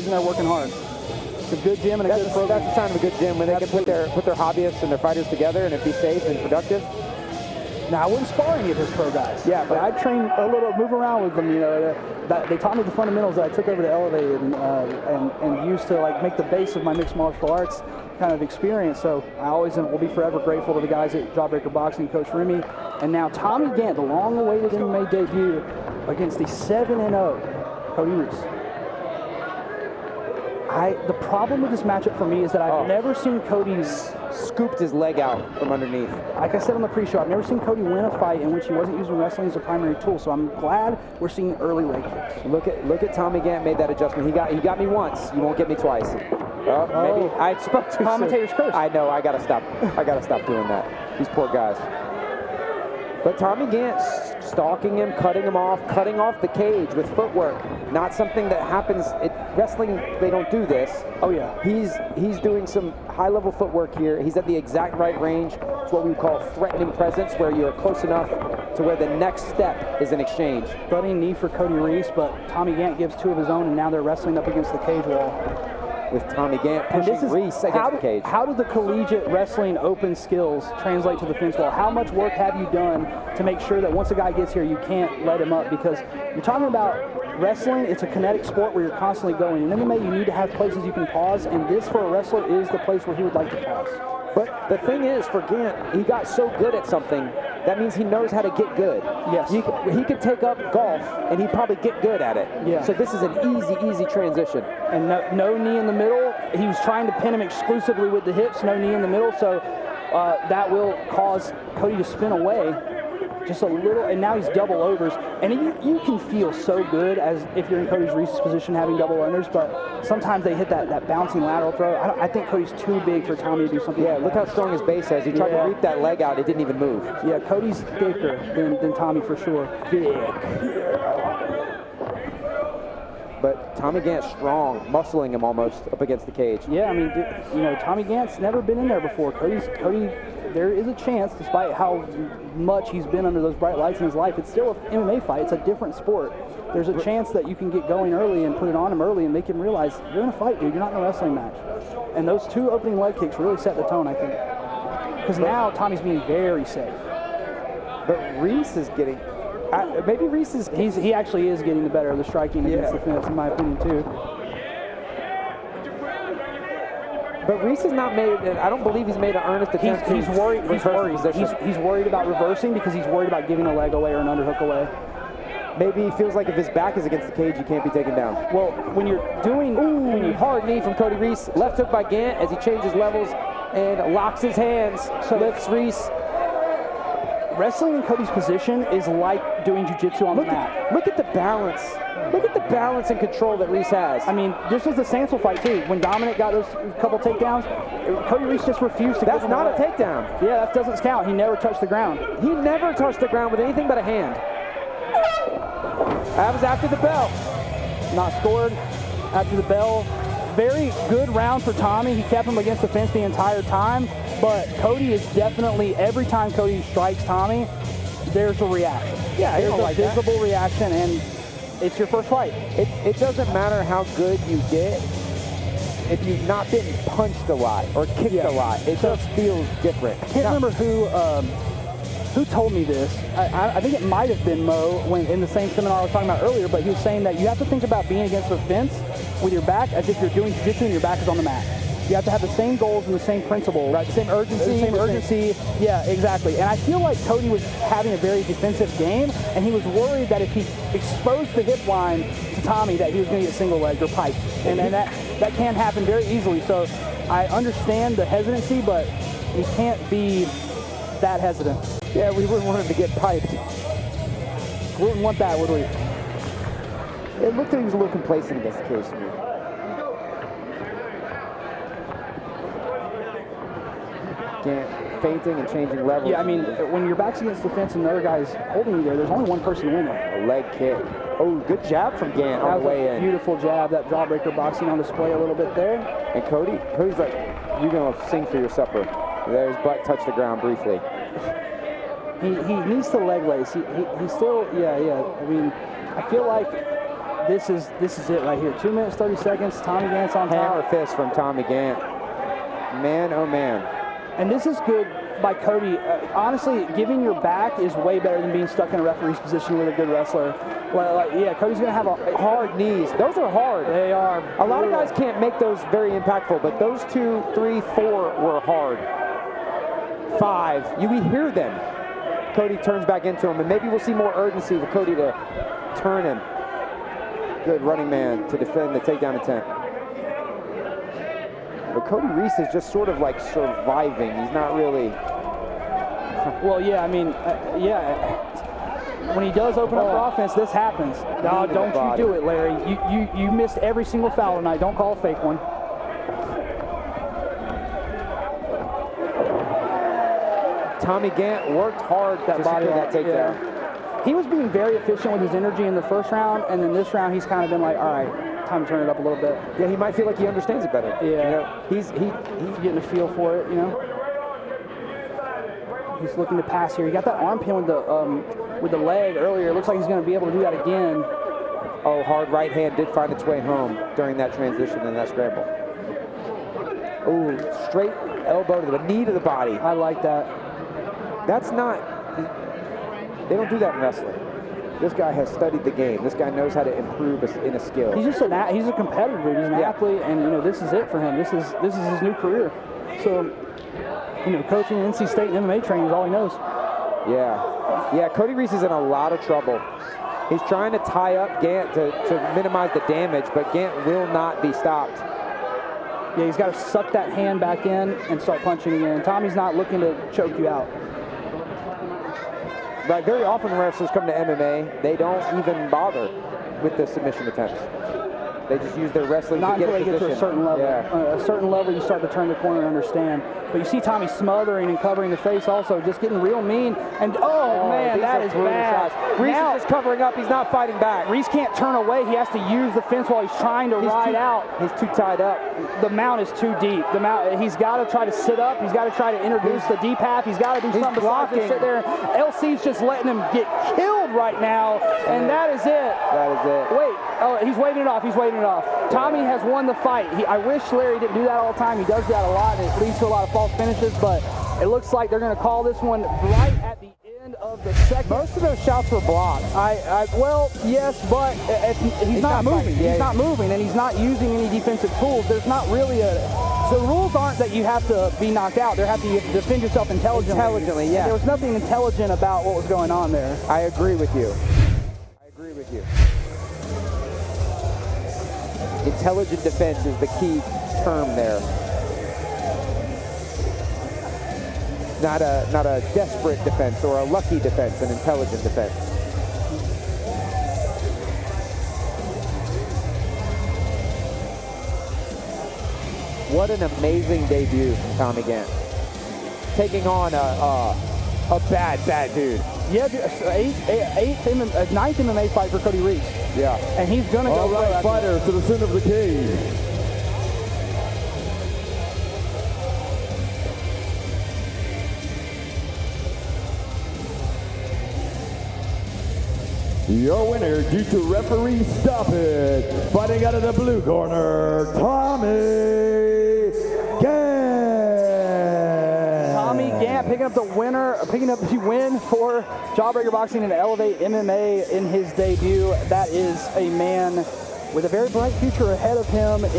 in there working hard. It's a good gym and a good program. That's a sign of a good gym when they can put their hobbyists and their fighters together and it be safe and productive. Now, I wouldn't spar any of his pro guys. Yeah, but I train a little, move around with them. You know, they taught me the fundamentals that I took over to Elevate and used to like make the base of my mixed martial arts kind of experience. So I always will be forever grateful to the guys at Jawbreaker Boxing, Coach Remy, and now Tommy Gantt, the long-awaited MMA debut against the 7-0 Cody Reece. The problem with this matchup for me is that I've never seen Cody's scooped his leg out from underneath. Like I said on the pre-show, I've never seen Cody win a fight in which he wasn't using wrestling as a primary tool. So I'm glad we're seeing early leg kicks. Look at Tommy Gantt made that adjustment. He got me once. You won't get me twice. Maybe I spoke too commentator's soon. curse. I know. I gotta stop doing that. These poor guys. But Tommy Gantt stalking him, cutting him off, cutting off the cage with footwork. Not something that happens wrestling. They don't do this. Oh yeah. He's doing some high-level footwork here. He's at the exact right range. It's what we would call threatening presence, where you're close enough to where the next step is an exchange. Butting knee for Cody Reece, but Tommy Gantt gives two of his own, and now they're wrestling up against the cage wall. With Tommy Gantt pushing Reece against the cage. How do the collegiate wrestling open skills translate to the fence wall? How much work have you done to make sure that once a guy gets here, you can't let him up? Because you're talking about wrestling, it's a kinetic sport where you're constantly going. In MMA, you need to have places you can pause, and this for a wrestler is the place where he would like to pause. But the thing is, for Gantt, he got so good at something, that means he knows how to get good. Yes. He could take up golf, and he'd probably get good at it. Yeah. So this is an easy transition. And no knee in the middle. He was trying to pin him exclusively with the hips, no knee in the middle, so that will cause Cody to spin away just a little, and now he's double overs. And you can feel so good as if you're in Cody Reece's position having double unders, but sometimes they hit that bouncing lateral throw. I think Cody's too big for Tommy to do something. Yeah, look how strong his base is. He tried to reap that leg out. It didn't even move. Yeah, Cody's thicker than Tommy for sure. But Tommy Gantt's strong, muscling him almost up against the cage. Yeah, I mean, you know, Tommy Gantt's never been in there before. Cody, there is a chance, despite how much he's been under those bright lights in his life, it's still an MMA fight. It's a different sport. There's a chance that you can get going early and put it on him early and make him realize you're in a fight, dude. You're not in a wrestling match. And those two opening leg kicks really set the tone, I think. Because now Tommy's being very safe. But Reece is getting... maybe Reece is... He actually is getting the better of the striking against the fence, in my opinion, too. But Reece has not made, I don't believe he's made an earnest attempt. He's worried. He's worried about reversing because he's worried about giving a leg away or an underhook away. Maybe he feels like if his back is against the cage, he can't be taken down. Well, when you're doing... hard knee from Cody Reece. Left hook by Gantt as he changes levels and locks his hands. So lifts Reece. Wrestling in Cody's position is like doing jiu-jitsu on the mat. Look at the balance. Look at the balance and control that Reece has. I mean, this was the Sansel fight, too. When Dominic got those couple takedowns, Cody Reece just refused to That's not a takedown. Yeah, that doesn't count. He never touched the ground. He never touched the ground with anything but a hand. That was after the bell. Not scored after the bell. Very good round for Tommy. He kept him against the fence the entire time. But Cody is definitely, every time Cody strikes Tommy, there's a reaction. Yeah, there's a visible reaction, and it's your first fight. It doesn't matter how good you get if you've not been punched a lot or kicked a lot. It just feels different. I can't remember who told me this. I think it might have been Mo when in the same seminar I was talking about earlier, but he was saying that you have to think about being against the fence with your back as if you're doing jiu-jitsu and your back is on the mat. You have to have the same goals and the same principles. Right, the same urgency. Yeah, exactly. And I feel like Cody was having a very defensive game, and he was worried that if he exposed the hip line to Tommy that he was going to get single-legged or piped. And that can happen very easily. So I understand the hesitancy, but he can't be that hesitant. Yeah, we wouldn't want him to get piped. We wouldn't want that, would we? It looked like he was a little complacent against the cage to me. Gantt feinting and changing levels. Yeah, I mean, when your back's against the fence and the other guy's holding you there, there's only one person winning. A leg kick. Oh, good jab from Gantt on the way in. Beautiful jab. That Jawbreaker Boxing on display a little bit there. And Cody's like, you're going to sing for your supper. There's butt touch the ground briefly. He needs the leg lace. He still, I mean, I feel like this is it right here. 2 minutes, 30 seconds. Tommy Gantt's on Hammer top. fist from Tommy Gantt. Man, oh man. And this is good by Cody. Honestly, giving your back is way better than being stuck in a referee's position with a good wrestler. Well, yeah, Cody's going to have a Hard knees. Those are hard. They are. A lot of guys can't make those very impactful, but those 2, 3, 4 were hard. 5. We hear them. Cody turns back into him, and maybe we'll see more urgency for Cody to turn him. Good running man to defend the takedown attempt. But Cody Reece is just sort of like surviving. He's not really. Well, yeah, I mean, yeah. When he does open up for offense, this happens. No, don't you do it, Larry. You missed every single foul tonight. Don't call a fake one. Tommy Gantt worked hard to secure that takedown. Yeah. He was being very efficient with his energy in the first round, and then this round he's kind of been like, all right, time to turn it up a little bit. Yeah, he might feel like he understands it better. Yeah. You know, he's getting a feel for it, you know. He's looking to pass here. He got that arm pin with the leg earlier. It looks like he's going to be able to do that again. Oh, hard right hand did find its way home during that transition and that scramble. Ooh, straight elbow to the knee to the body. I like that. That's not, they don't do that in wrestling. This guy has studied the game. This guy knows how to improve in a skill. He's just he's a competitor. He's an athlete, and you know this is it for him. This is his new career. So, you know, coaching NC State and MMA training is all he knows. Yeah, Cody Reece is in a lot of trouble. He's trying to tie up Gantt to minimize the damage, but Gantt will not be stopped. Yeah, he's got to suck that hand back in and start punching again. Tommy's not looking to choke you out. Right, very often when wrestlers come to MMA, they don't even bother with the submission attempts. They just use their wrestling Not to get until they get to a certain level. Yeah. A certain level, you start to turn the corner and understand. But you see Tommy smothering and covering the face also, just getting real mean. And, oh man, that is bad. Reece is just covering up. He's not fighting back. Reece can't turn away. He has to use the fence while he's trying to ride out. He's too tied up. The mount is too deep. He's got to try to sit up. He's got to try to introduce the deep half. He's got to do something besides just sit there. LC's just letting him get killed right now, and that is it. That is it. Wait, oh, he's waving it off. He's waving it off. Tommy has won the fight. I wish Larry didn't do that all the time. He does that a lot, and it leads to a lot of false finishes, but it looks like they're going to call this one right at the end of the second. Most of those shots were blocked. Well, yes, but he's not moving. He's not moving, and he's not using any defensive tools. There's not really the rules aren't that you have to be knocked out. You have to defend yourself intelligently. Yeah. There was nothing intelligent about what was going on there. I agree with you. Intelligent defense is the key term there. Not a desperate defense or a lucky defense, an intelligent defense. What an amazing debut from Tommy Gantt. Taking on a bad dude. Yeah, ninth MMA fight for Cody Reece. Yeah. And he's going to go right, fighter to the center of the cage. Your winner due to referee stoppage, fighting out of the blue corner, Tommy Gantt. Tommy Gantt picking up the win for Jawbreaker Boxing and Elevate MMA in his debut. That is a man with a very bright future ahead of him in